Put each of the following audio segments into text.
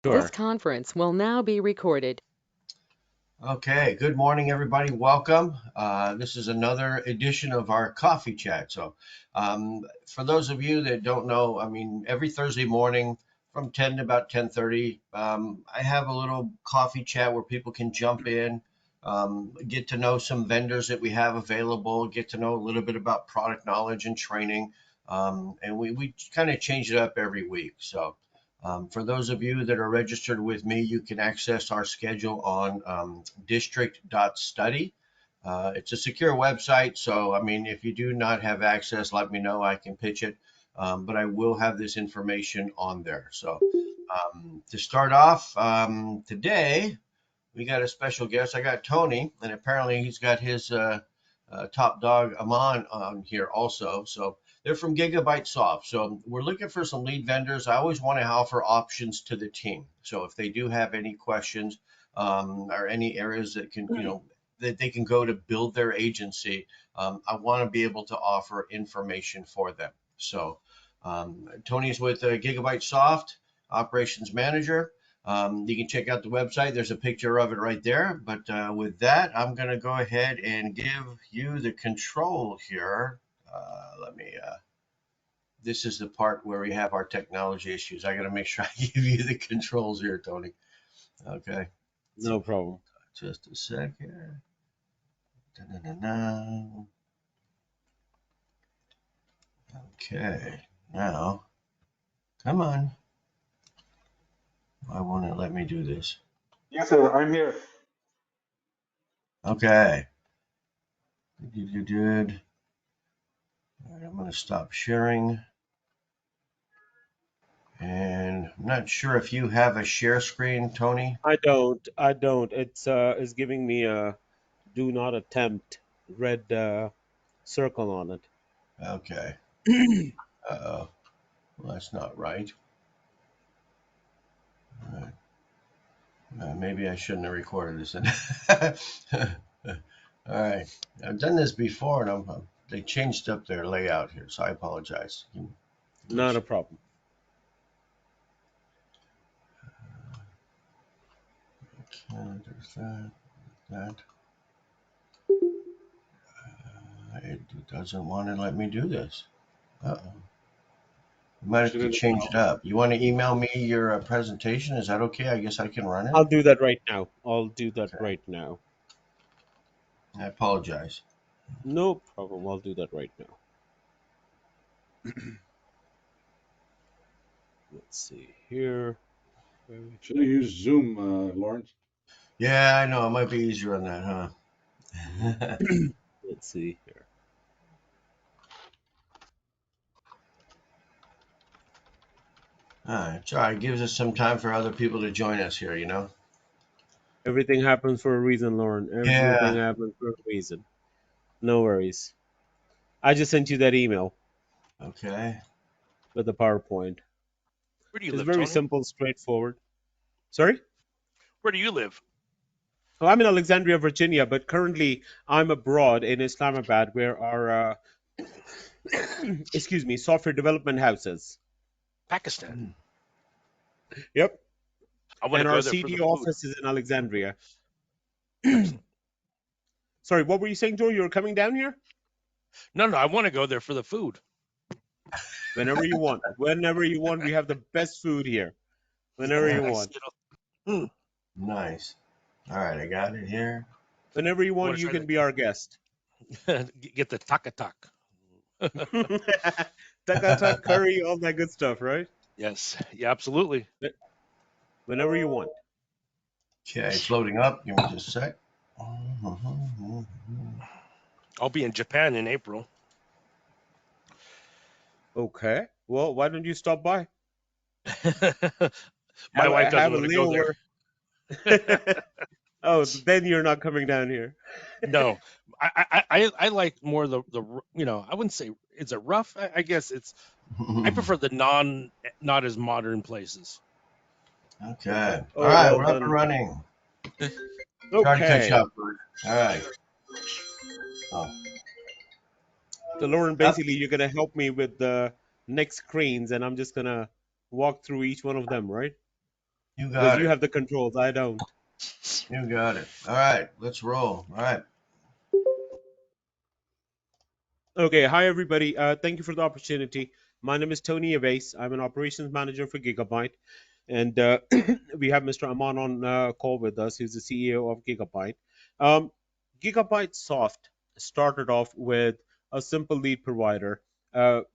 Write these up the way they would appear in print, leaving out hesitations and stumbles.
This Sure. conference will now be recorded. Okay, good morning, everybody. Welcome. This is another edition of our coffee chat. For those of you that don't know, I mean, every Thursday morning from 10 to about 10:30, I have a little coffee chat where people can jump in, get to know some vendors that we have available, get to know a little bit about product knowledge and training. And we kind of change it up every week. For those of you that are registered with me, you can access our schedule on district.study. It's a secure website, so I mean, if you do not have access, let me know. I can pitch it, but I will have this information on there. To start off, today we got a special guest. I got Tony, and apparently he's got his top dog Aman on here also. So they're from Gigabitesoft. So we're looking for some lead vendors. I always want to offer options to the team. So if they do have any questions or any areas that can, that they can go to build their agency, I want to be able to offer information for them. Tony's with Gigabitesoft, operations manager. You can check out the website. There's a picture of it right there. But with that, I'm going to go ahead and give you the control here. This is the part where we have our technology issues. I got to make sure I give you the controls here, Tony. Okay. No problem. Just a sec here. Da-da-da-da. Okay. Now, come on. Why won't it let me do this? Yes, sir. I'm here. Okay. Good. All right, I'm going to stop sharing. And I'm not sure if you have a share screen, Tony. I don't. I don't. It's giving me a do not attempt red circle on it. Okay. Uh-oh. Well, that's not right. All right. Maybe I shouldn't have recorded this. All right. I've done this before, and they changed up their layout here, so I apologize. Not a problem. Okay, there's that. It doesn't want to let me do this. Uh-oh. You might have to Shouldn't change it up. You want to email me your presentation? Is that okay? I guess I can run it. I'll do that right now. I'll do that Okay. right now. I apologize. No problem. I'll do that right now. Let's see here. should have used Zoom, Lawrence. Yeah, I know. It might be easier on that, huh? Let's see here. All right. It's all right. It gives us some time for other people to join us here, you know? Everything happens for a reason, Lauren. Everything Yeah. happens for a reason. No worries. I just sent you that email Okay. with the PowerPoint. Where do you It's live, very Tony? simple, straightforward. Sorry? Where do you live? Well, I'm in Alexandria, Virginia, but currently I'm abroad in Islamabad, where our excuse me, software development houses. Pakistan. Yep, I want to and our go there for CD the food. office is in Alexandria. Excellent. Sorry, what were you saying, Joe? You were coming down here? No, I want to go there for the food. Whenever you want. Whenever you want, we have the best food here. Whenever you Yes, want. Nice. All right. I got it here. Whenever you I want, want you to can be our guest. try to get the taka. Taka curry, all that good stuff, right? Yes, yeah, absolutely. Whenever you want. Okay. It's loading up. Give me just a sec. I'll be in Japan in April. Okay. Well, why don't you stop by? My wife doesn't Have a want to go layover. there. Oh, then you're not coming down here. No, I like more the I wouldn't say it's a rough. I guess I prefer the not as modern places. Okay. All Oh, right. well We're up and done. running. Try to catch Okay. up. All right. Oh, So, Lauren, up. basically, you're gonna help me with the next screens, and I'm just gonna walk through each one of them, right? You because got you it. have the controls. I don't. You got it. All right, let's roll. All right. Okay, hi everybody. Thank you for the opportunity. My name is Tony Evase. I'm an operations manager for Gigabyte, and we have Mr. Aman on call with us, who's the CEO of Gigabyte. Um, Gigabyte Soft started off with a simple lead provider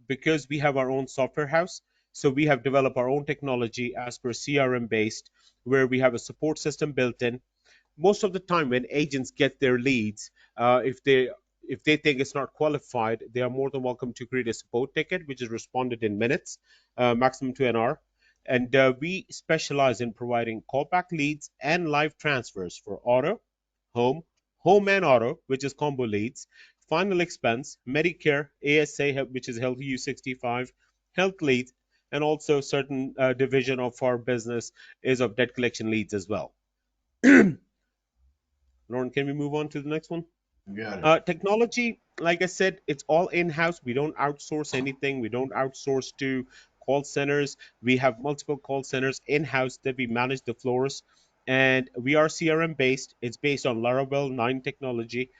because we have our own software house. So we have developed our own technology as per CRM based, where we have a support system built in. Most of the time when agents get their leads, if they think it's not qualified, they are more than welcome to create a support ticket, which is responded in minutes, maximum to an hour. And we specialize in providing callback leads and live transfers for auto, home, home and auto, which is combo leads, final expense, Medicare, ASA, which is Health U65, health leads, and also certain division of our business is of debt collection leads as well. Lauren, can we move on to the next one? You got it. Technology, like I said, it's all in-house. We don't outsource anything. We don't outsource to call centers. We have multiple call centers in-house that we manage the floors, and we are CRM based. It's based on Laravel 9 technology.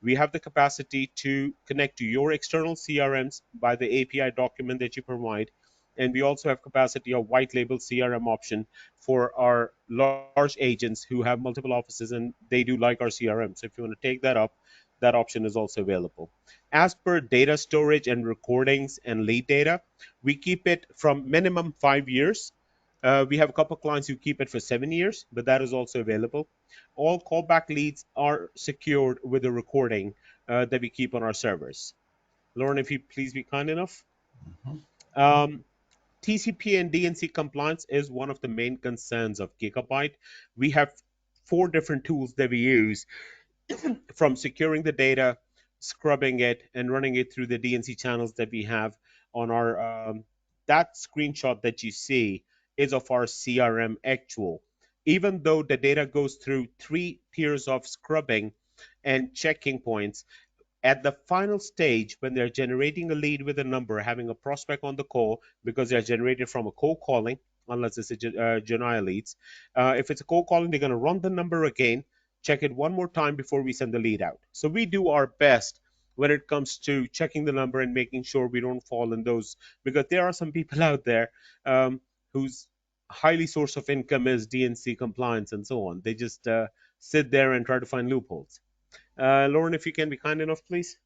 We have the capacity to connect to your external CRMs by the API document that you provide, and we also have capacity of white label CRM option for our large agents who have multiple offices and they do like our CRM. So if you want to take that up, that option is also available. As per data storage and recordings and lead data, we keep it from minimum 5 years. We have a couple of clients who keep it for 7 years, but that is also available. All callback leads are secured with a recording that we keep on our servers. Lauren, if you please be kind enough. Mhm. Um, TCP and DNC compliance is one of the main concerns of Gigabyte. We have four different tools that we use, from securing the data, scrubbing it, and running it through the DNC channels that we have on our. That screenshot that you see is of our CRM actual. Even though the data goes through three tiers of scrubbing and checking points, at the final stage, when they're generating a lead with a number, having a prospect on the call, because they're generated from a cold calling, unless it's a Janaya leads. If it's a cold calling, they're going to run the number again, check it one more time before we send the lead out. So we do our best when it comes to checking the number and making sure we don't fall in those, because there are some people out there whose highly source of income is DNC compliance and so on. They just sit there and try to find loopholes. Lauren, if you can be kind enough, please.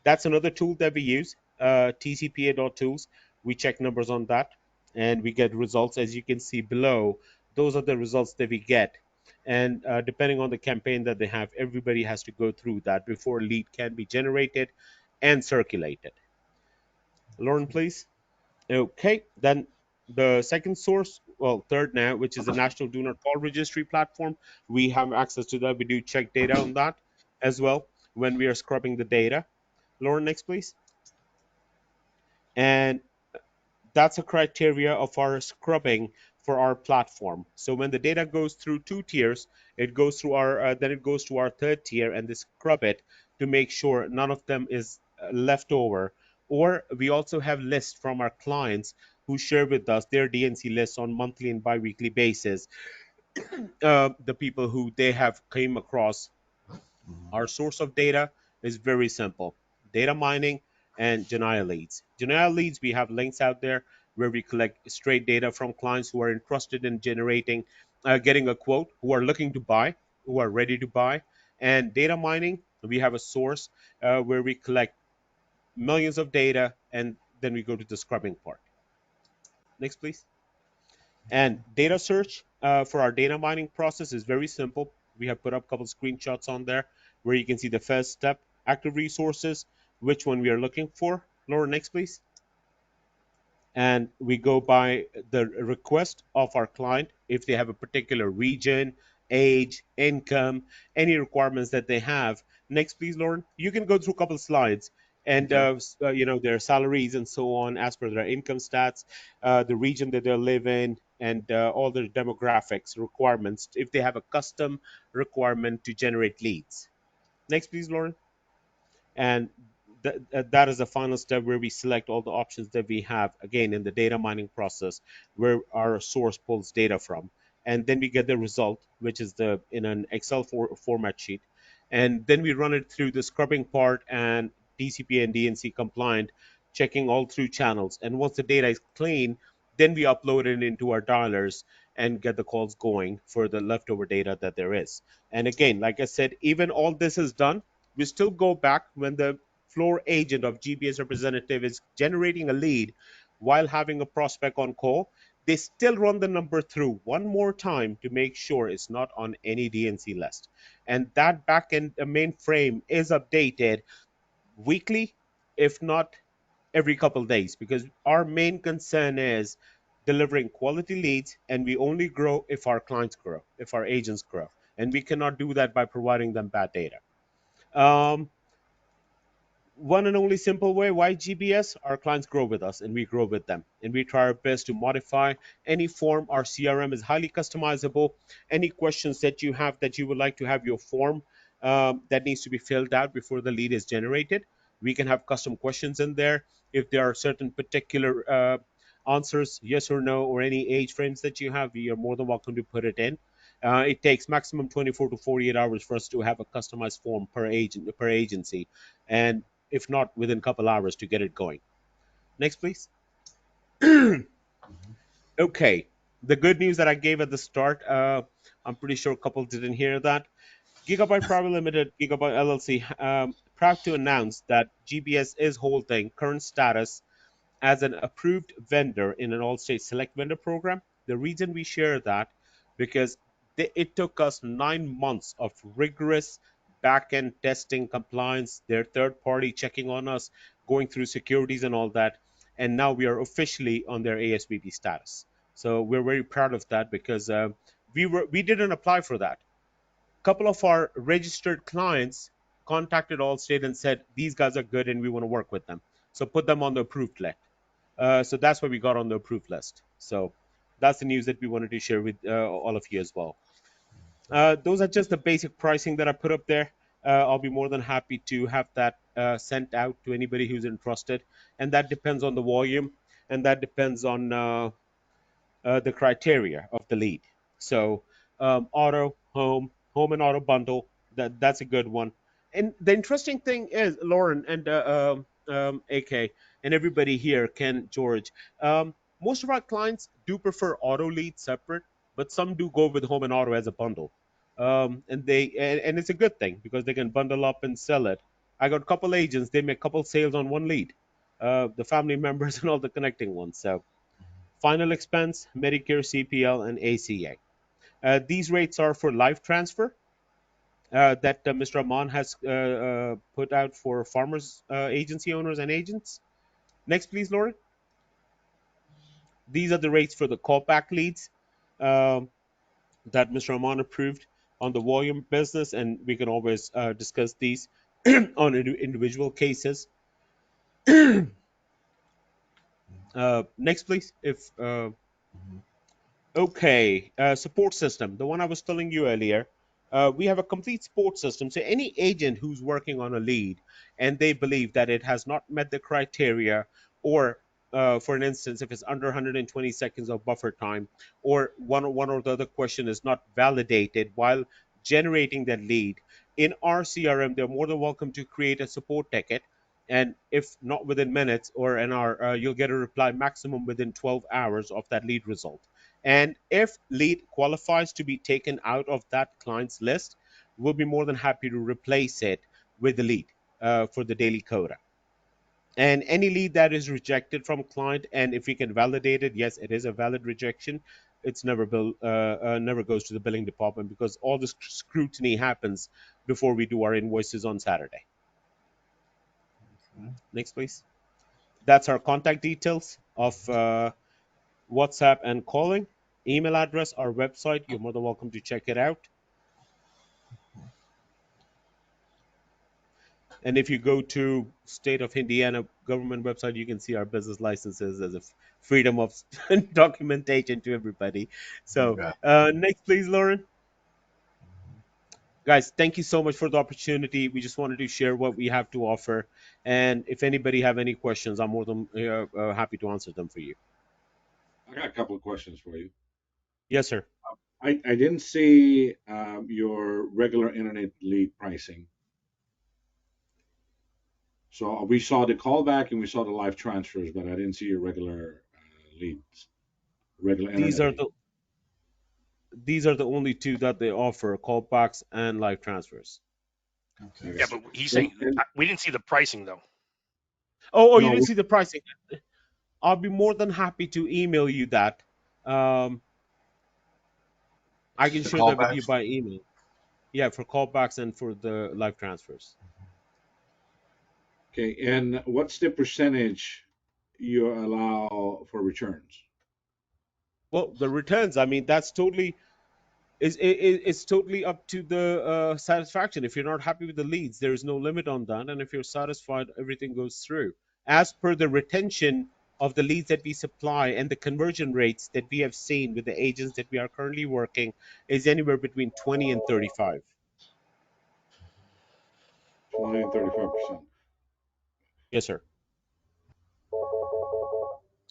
That's another tool that we use, tcpa.tools. We check numbers on that and we get results. As you can see below, those are the results that we get. And depending on the campaign that they have, everybody has to go through that before a lead can be generated and circulated. Lauren, please. Okay, then the second source, well, third now, which is the National Do Not Call Registry platform. We have access to that. We do check data on that as well when we are scrubbing the data. Lauren, next, please. And that's a criteria of our scrubbing for our platform. So when the data goes through two tiers, it goes through our then it goes to our third tier, and they scrub it to make sure none of them is left over. Or we also have lists from our clients who share with us their DNC lists on monthly and biweekly basis. The people who they have came across. Mhm. Our source of data is very simple: data mining and Janaya leads. Janaya leads, we have links out there where we collect straight data from clients who are interested in getting a quote, who are looking to buy, who are ready to buy. And data mining, we have a source where we collect millions of data and then we go to the scrubbing part. Next, please. And data search for our data mining process is very simple. We have put up a couple screenshots on there where you can see the first step, active resources, which one we are looking for. Laura, next, please. And we go by the request of our client if they have a particular region, age, income, any requirements that they have. Next, please, Lauren. You can go through a couple of slides and Okay. their salaries and so on as per their income stats, the region that they live in, and all the demographics requirements if they have a custom requirement to generate leads. Next, please, Lauren. And that is the final step where we select all the options that we have, again, in the data mining process, where our source pulls data from. And then we get the result, which is the in an Excel format sheet. And then we run it through the scrubbing part and TCP and DNC compliant, checking all through channels. And once the data is clean, then we upload it into our dialers and get the calls going for the leftover data that there is. And again, like I said, even all this is done, we still go back when the floor agent of GBS representative is generating a lead while having a prospect on call. They still run the number through one more time to make sure it's not on any DNC list. And that backend mainframe is updated weekly, if not every couple of days, because our main concern is delivering quality leads, and we only grow if our clients grow, if our agents grow. And we cannot do that by providing them bad data. Um, One and only simple way why GBS, our clients grow with us and we grow with them, and we try our best to modify any form. Our CRM is highly customizable. Any questions that you have that you would like to have your form that needs to be filled out before the lead is generated, we can have custom questions in there. If there are certain particular answers, yes or no, or any age frames that you have, you're more than welcome to put it in. It takes maximum 24 to 48 hours for us to have a customized form per agent per agency, and if not within a couple hours to get it going. Next, please. Okay. The good news that I gave at the start, I'm pretty sure a couple didn't hear that. Gigabyte Private Limited, Gigabyte LLC, proud to announce that GBS is holding current status as an approved vendor in an all-state select vendor program. The reason we share that, because it took us 9 months of rigorous back-end testing, compliance, their third party checking on us, going through securities and all that, and now we are officially on their ASBB status. So we're very proud of that, because we didn't apply for that. A couple of our registered clients contacted Allstate and said these guys are good and we want to work with them, so put them on the approved list. So that's why we got on the approved list. So that's the news that we wanted to share with all of you as well. Those are just the basic pricing that I put up there. I'll be more than happy to have that sent out to anybody who's interested. And that depends on the volume, and that depends on the criteria of the lead. So auto, home and auto bundle, that's a good one. And the interesting thing is, Lauren and AK and everybody here, Ken, George, most of our clients do prefer auto lead separate, but some do go with home and auto as a bundle. And it's a good thing because they can bundle up and sell it. I got a couple agents, they make a couple sales on one lead, the family members and all the connecting ones. So final expense, Medicare, CPL, and ACA. These rates are for live transfer that Mr. Aman has put out for farmers, agency owners, and agents. Next, please, Lauren. These are the rates for the callback leads um, that Mr. Aman approved on the volume business, and we can always discuss these on individual cases. Next, please. If Okay, support system, the one I was telling you earlier. We have a complete support system. So any agent who's working on a lead and they believe that it has not met the criteria, or for an instance, if it's under 120 seconds of buffer time, or one or the other question is not validated while generating that lead, in our CRM, they're more than welcome to create a support ticket. And if not within minutes or an hour, you'll get a reply maximum within 12 hours of that lead result. And if lead qualifies to be taken out of that client's list, we'll be more than happy to replace it with the lead for the daily quota. And any lead that is rejected from client, and if we can validate it, yes, it is a valid rejection. It's never goes to the billing department, because all the scrutiny happens before we do our invoices on Saturday. Next, please. That's our contact details of WhatsApp and calling, email address, our website. You're more than welcome to check it out. And if you go to state of Indiana government website, you can see our business licenses as a freedom of documentation to everybody. So Yeah. next, please, Lauren. Guys, thank you so much for the opportunity. We just wanted to share what we have to offer, and if anybody have any questions, I'm more than happy to answer them for you. I got a couple of questions for you. Yes, sir. I didn't see your regular internet lead pricing. So we saw the callback and we saw the live transfers, but I didn't see your regular leads, regular These internet are lead. these are the only two that they offer: callbacks and live transfers. Okay. Yeah, Okay. but he's And, saying and we didn't see the pricing though. Oh, you no, didn't see the pricing? I'll be more than happy to email you that. Um, I can The share that with you callbacks. by email. Yeah, for callbacks and for the live transfers. okay. And what's the percentage you allow for returns? Well, the returns, I mean, that's totally it's totally up to the satisfaction. If you're not happy with the leads, there is no limit on that, and if you're satisfied, everything goes through as per the retention of the leads that we supply, and the conversion rates that we have seen with the agents that we are currently working is anywhere between 20 and 35. 20 and 35%. Yes, sir.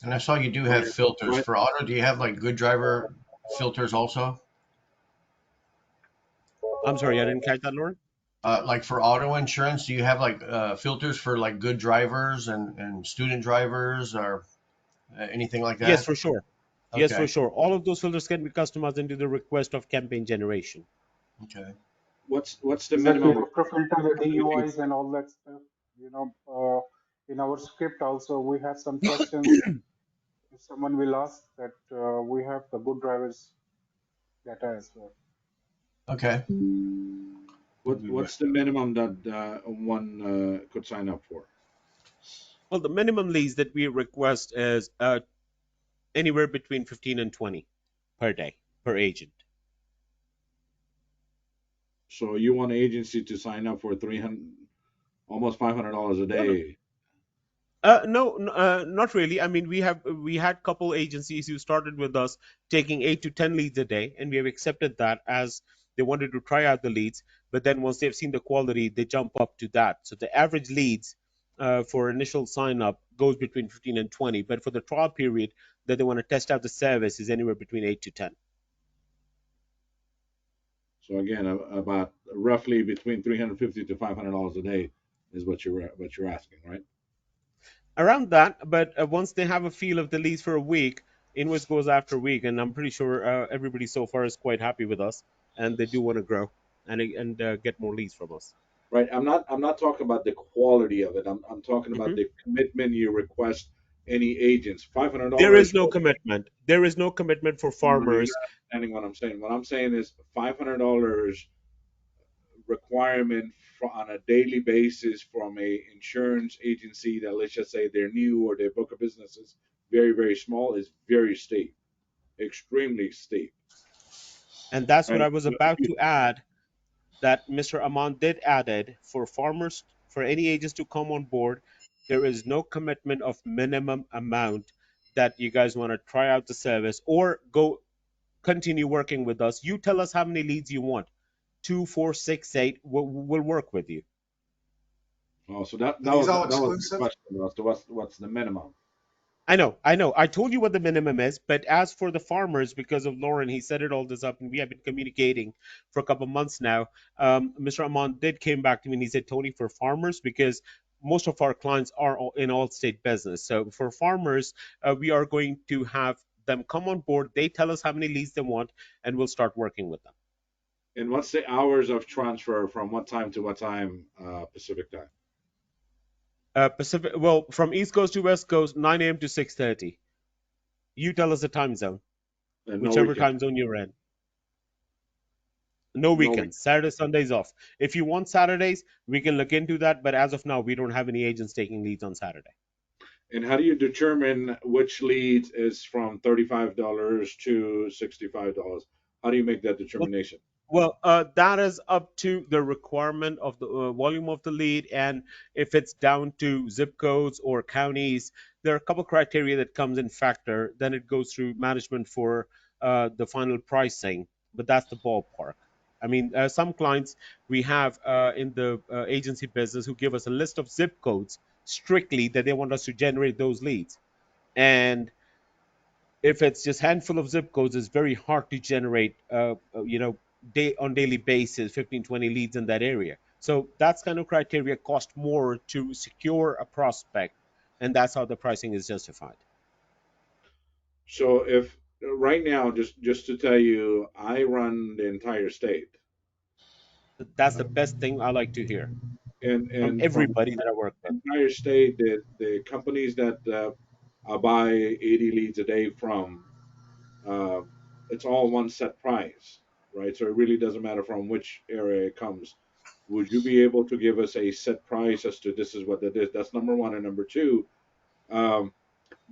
And I saw you do have Right. filters Right. for auto. Do you have like good driver filters also? I'm sorry, I didn't catch that, Lauren. Like for auto insurance, do you have like filters for like good drivers and student drivers or anything like Yes, that? for sure. Yes, for Okay. sure. All of those filters can be customized into the request of campaign generation. Okay. What's the Exactly, minimum? how to filter the How many leads? DUIs and all that stuff. You know, in our script also we have some questions. If someone will ask that, we have the good drivers data as well. Okay. What's the minimum that one could sign up for? Well, the minimum leads that we request is anywhere between 15 and 20 per day per agent. So you want an agency to sign up for 300, almost $500 a No, no, day. no, not really. I mean, we had couple agencies who started with us taking 8 to 10 leads a day, and we have accepted that as they wanted to try out the leads. But then once they've seen the quality, they jump up to that. So the average leads for initial sign up goes between 15 and 20. But for the trial period that they want to test out the service is anywhere between 8 to 10. So again, about roughly between 350 to $500 a day is what you're asking, right? Around that. But once they have a feel of the leads for a week, invoice goes after week, and I'm pretty sure everybody so far is quite happy with us, and they do want to grow and get more leads from us. Right. I'm not talking about the quality of it. I'm talking about Mhm. the commitment you request any agents. There is $500 no for, commitment. There is no commitment for no, you're farmers. not understanding what I'm saying. What I'm saying is $500 requirement for, on a daily basis from a insurance agency that, let's just say, they're new or their book of business is very, very small, is very steep, extremely steep. And that's what Right. I was So if about you, to add, that Mr. Aman did added for farmers, for any agents to come on board. There is no commitment of minimum amount that you guys want to try out the service or go continue working with us. You tell us how many leads you want. Two, four, six, eight. We'll work with you. oh, so that Are that these was all that was the exclusive? question. So what's the minimum? I know, I know. I told you what the minimum is, but as for the farmers, because of Lauren, he set it all this up, and we have been communicating for a couple months now. Mr. Amon did came back to me and he said, Tony, for farmers, because most of our clients are in all state business. So for farmers, we are going to have them come on board. They tell us how many leads they want, and we'll start working with them. And what's the hours of transfer from what time to what time Pacific time? Pacific, well, from East Coast to West Coast, 9 a.m. to 6:30. You tell us the time zone, And no whichever weekend. time zone you're in. No No week. weekends. Saturday, Sundays off. If you want Saturdays, we can look into that. But as of now, we don't have any agents taking leads on Saturday. And how do you determine which lead is from $35 to $65? How do you make that Well, determination? that is up to the requirement of the volume of the lead, and if it's down to zip codes or counties, there are a couple criteria that comes in factor. Then it goes through management for the final pricing. But that's the ballpark I mean, some clients we have in the agency business who give us a list of zip codes strictly that they want us to generate those leads. And if it's just handful of zip codes, it's very hard to generate, day on daily basis 15, 20 leads in that area. So that's kind of criteria cost more to secure a prospect, and that's how the pricing is justified. So if right now, just to tell you, I run the entire state, That's the best thing I like to hear from and from everybody that I work with. entire state, the companies that I buy 80 leads a day from, uh, it's all one set price, right? So it really doesn't matter from which area it comes. Would you be able to give us a set price as to this is what that is? That's number one. And number two, um,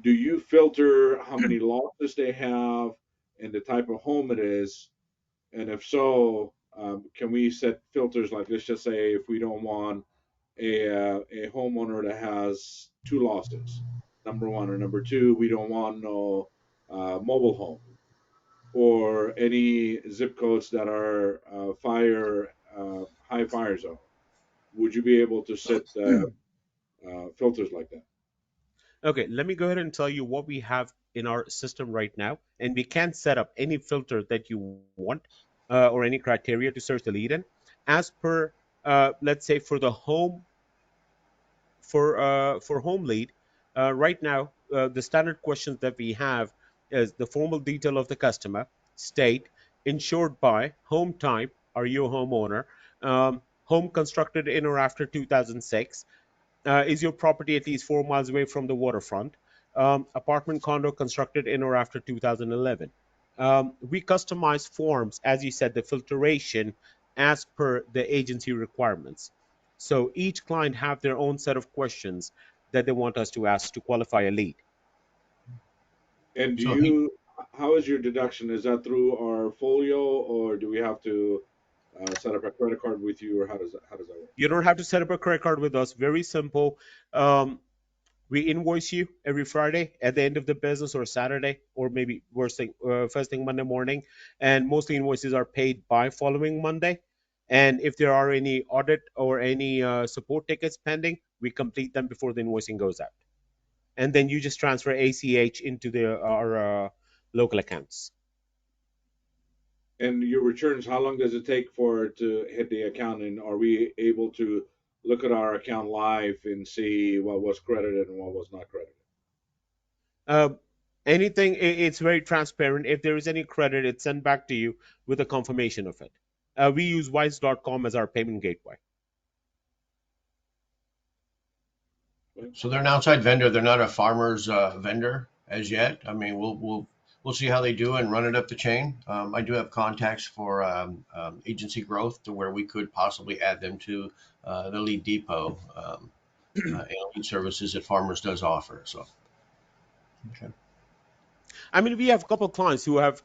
do you filter how many losses they have and the type of home it is? And if so, can we set filters like, let's just say if we don't want a homeowner that has two losses, number one, or number two, we don't want no mobile home or any zip codes that are high fire zone. Would you be able to set filters like that? Okay, let me go ahead and tell you what we have in our system right now, and we can set up any filter that you want or any criteria to search the lead in. As per, let's say for the home for home lead, right now the standard questions that we have is the formal detail of the customer, state, insured by, home type, are you a homeowner, home constructed in or after 2006, is your property at least 4 miles away from the waterfront? Apartment condo constructed in or after 2011. We customize forms, as you said, the filtration as per the agency requirements. So each client have their own set of questions that they want us to ask to qualify a lead. And So he, how is your deduction? Is that through our folio, or do we have to set up a credit card with you, or how does that work? You don't have to set up a credit card with us. Very simple. Um, we invoice you every Friday at the end of the business or Saturday or maybe first thing Monday morning, and mostly invoices are paid by following Monday. And if there are any audit or any support tickets pending, we complete them before the invoicing goes out, and then you just transfer ACH into our local accounts. And your returns, how long does it take for it to hit the account? And are we able to look at our account live and see what was credited and what was not credited? Uh, anything, it's very transparent. If there is any credit, it's sent back to you with a confirmation of it. We use wise.com as our payment gateway. so they're an outside vendor. They're not a farmer's vendor as yet. I mean, we'll see how they do and run it up the chain. I do have contacts for agency growth to where we could possibly add them to the lead depot and lead services that farmers does offer. So okay. I mean, we have a couple of clients who have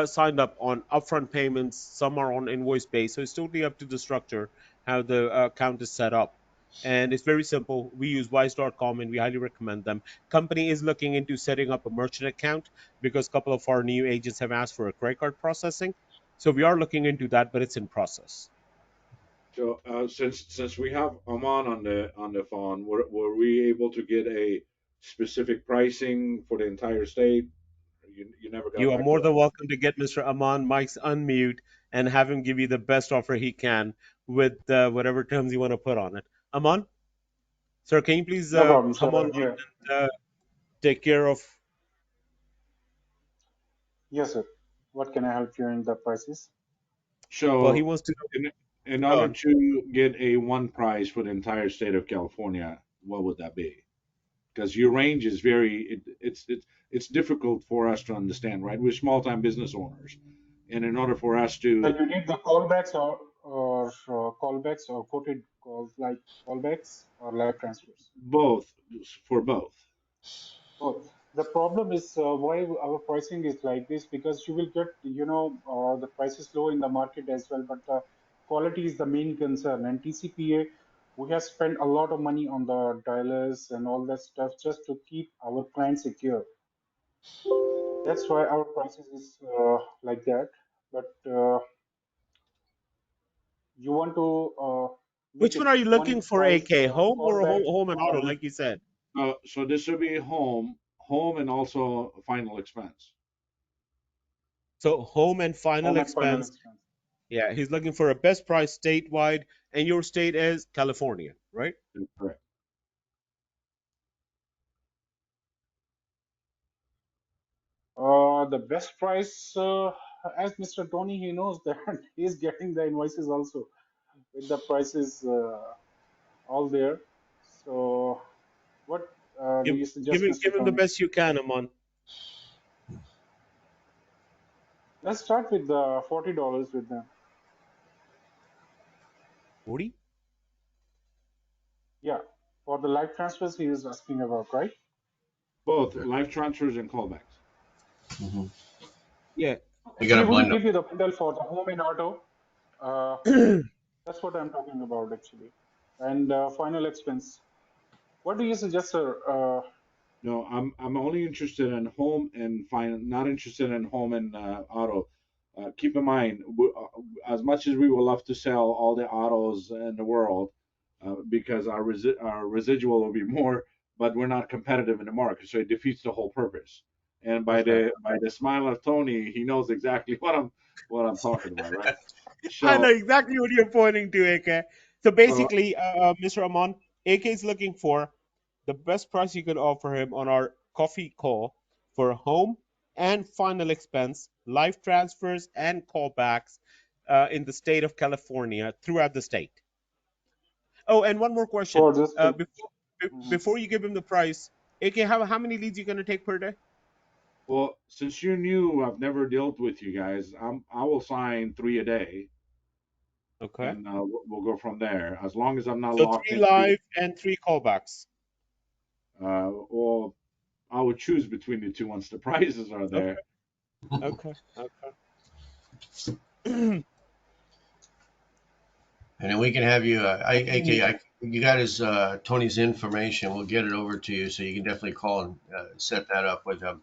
signed up on upfront payments. Some are on invoice base, so it's totally up to the structure how the account is set up. And it's very simple. We use wise.com and we highly recommend them. Company is looking into setting up a merchant account because a couple of our new agents have asked for a credit card processing. So we are looking into that, but it's in process. So since we have Aman on the phone, were we able to get a specific pricing for the entire state? You never got You are back to more us. than welcome to get Mr. Aman Mike's unmute and have him give you the best offer he can with whatever terms you want to put on it. Aman, sir, can you please No problem, sir. come on Yeah. take care of. Yes, sir. What can I help you in the prices? Well, he So wants to in in go order on. to get a one price for the entire state of California, what would that be? Because your range is it's difficult for us to understand, right? We're small time business owners, and in order for us So to you need the callbacks or callbacks or quoted calls like callbacks or live transfers? both for both. Both. The problem is why our pricing is like this because you will get, the price is low in the market as well, but the quality is the main concern. And TCPA, we have spent a lot of money on the dialers and all that stuff just to keep our clients secure. That's why our prices is like that. But You want to make Which one it are you one looking for, price AK? Home or callback, home and auto, or like you said? So this would be home, and also final expense. So home and final home and final expense. expense? Yeah, he's looking for a best price statewide, and your state is California, right? That's correct. The best price, as Mr. Tony, he knows that he's getting the invoices also with the prices all there. So, what do Give, you give suggest, him, Mr. give him the Tony? best you can, Aman. Let's start with the $40 with them. 40? Yeah, for the live transfers he is asking about, right? Both live transfers and callbacks. Mhm. Yeah. You got Actually, to we will blend them. give you the bundle for the home and auto. Uh, that's what I'm talking about, actually. And final expense. What do you suggest, sir? No, I'm only interested in home and not interested in home and auto. Keep in mind, as much as we would love to sell all the autos in the world, because our residual will be more, but we're not competitive in the market, so it defeats the whole purpose. And by Okay. the smile of Tony, he knows exactly what I'm talking about, right? I know So, exactly what you're pointing to, AK. So so basically, Mr. Aman, AK is looking for the best price you could offer him on our coffee call for home and final expense, live transfers, and callbacks in the state of California throughout the state. Oh, and one more question. for this thing? Mhm. Before you give him the price, AK, how many leads you going to take per day? well, since you're new, I've never dealt with you guys. I will sign 3 a day, Okay. and we'll go from there. As long as I'm not So locked three into, live and three callbacks. well, I would choose between the two once the prices are Okay. there. Okay. And then we can have you, AK, you got his Tony's information. We'll get it over to you, so you can definitely call and set that up with him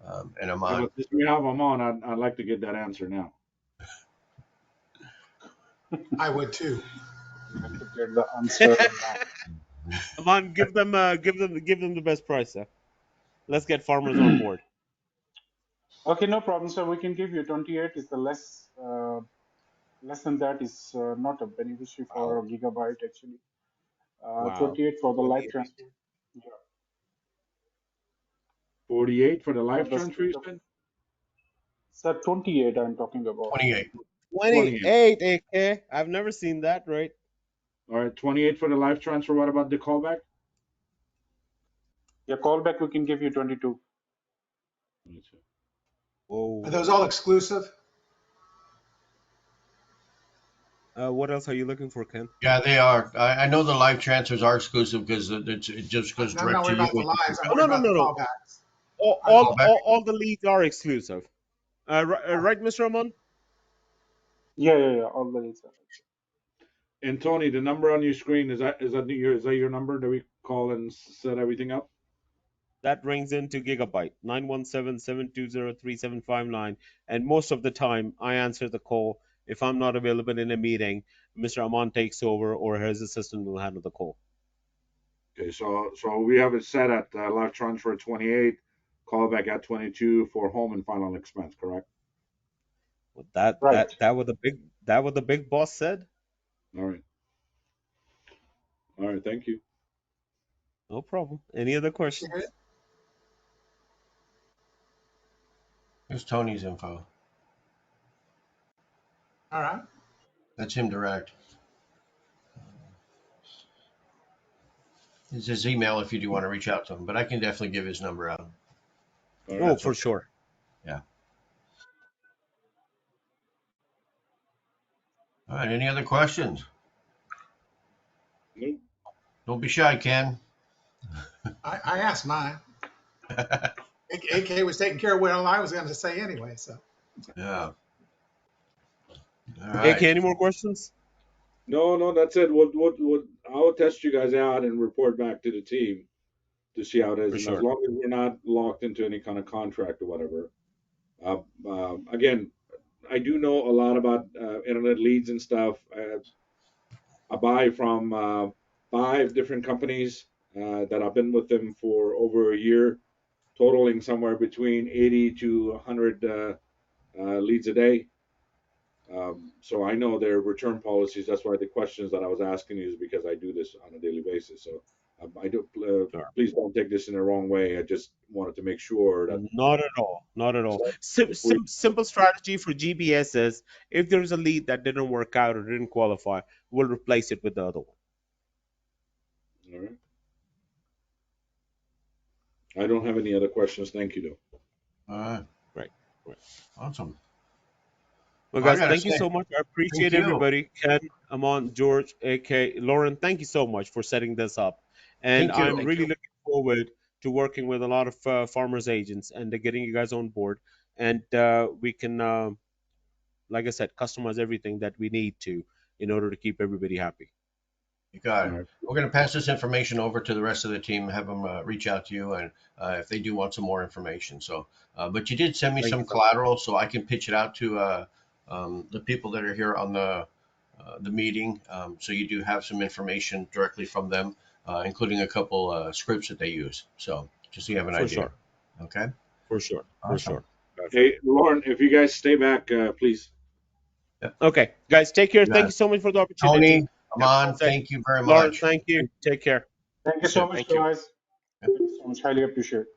and Yeah, Amon. but since we have them on, I'd like to get that answer now. I would too. You have to get the answer now. Come on, give them the best price, sir. Let's get farmers on board. Okay, no problem, sir. We can give you 28. Is the less than that is not a beneficiary Wow, for Gigabyte actually. wow, 28 for the live 28, transfer. Yeah, 48 for the for live the transfer, you state of said? sir 28. I'm talking about. 28. 28. 28, AK. I've never seen that, right? All right, 28 for the live transfer. What about the callback? Yeah, callback we can give you 22. Are Whoa. those all exclusive? What else are you looking for, Ken? Yeah, they are. I know the live transfers are exclusive because it just goes I'm not direct to worried you. about the lives. I'm Oh, no, worried no, about the no, no. callbacks. All, Are, all, Callback. all, all the leads are exclusive. Right, Mr. Amon? Yeah. All the leads are like And Tony, the number on your screen is that your number that we call and set everything up? That rings into Gigabyte, 917-720-3759. And most of the time, I answer the call. If I'm not available in a meeting, Mr. Amon takes over or his assistant will handle the call. Okay, so we have it set at live transfer at 28, callback at 22 for home and final expense, correct? Well, that right. that that what the big boss said. All right. All right. Thank you. No problem. Any other appreciate it. questions? Here's Tony's info. All right. That's him direct. It's his email if you do want to reach out to him, but I can definitely give his number out. All If right. Oh, that's for okay. sure. Yeah. All right. Any other questions? Nope. Don't be shy, Ken. I asked mine. AK was taking care of what I was going to say anyway. So Yeah. All AK, right. any more questions? No, no, that's it. I'll test you guys out and report back to the team to see how it is. For And as sure. long as we're not locked into any kind of contract or whatever, again, I do know a lot about internet leads and stuff. I buy from 5 different companies that I've been with them for over a year, totaling somewhere between 80 to 100 leads a day. So I know their return policies. That's why the questions that I was asking you is because I do this on a daily basis. So I do. Sure. Please don't take this in the wrong way. I just wanted to make sure that Not at all. Not at all. if we. Simple strategy for GBS is if there's a lead that didn't work out or didn't qualify, we'll replace it with the other one. All right. I don't have any other questions. Thank you, though. All right. Right. Right. Awesome. Well, Well, I guys, gotta thank you say, so much. I thank appreciate you. everybody. Ken, Amon, George, AK, Lauren, thank you so much for setting this up. And Thank I'm you. Thank really you. looking forward to working with a lot of farmers agents and getting you guys on board. And we can, like I said, customize everything that we need to in order to keep everybody happy. You got All it. right. We're going to pass this information over to the rest of the team, have them reach out to you, and if they do want some more information. So, but you did send me Thank you some so much. collateral, so I can pitch it out to the people that are here on the meeting. So you do have some information directly from them, including a couple scripts that they use. So just so you have an For idea. sure. Okay. For sure. For Awesome. sure. Gotcha. Hey, Lauren, if you guys stay back, please. Yep. Okay, guys, take care. You got Thank it. you so much for the opportunity. Tony, Have a Aman, nice day. thank you very Lauren, much. thank you. Take care. Thank you so Good. much, Thank you. guys. Yep. Thank you so much. Highly appreciate it.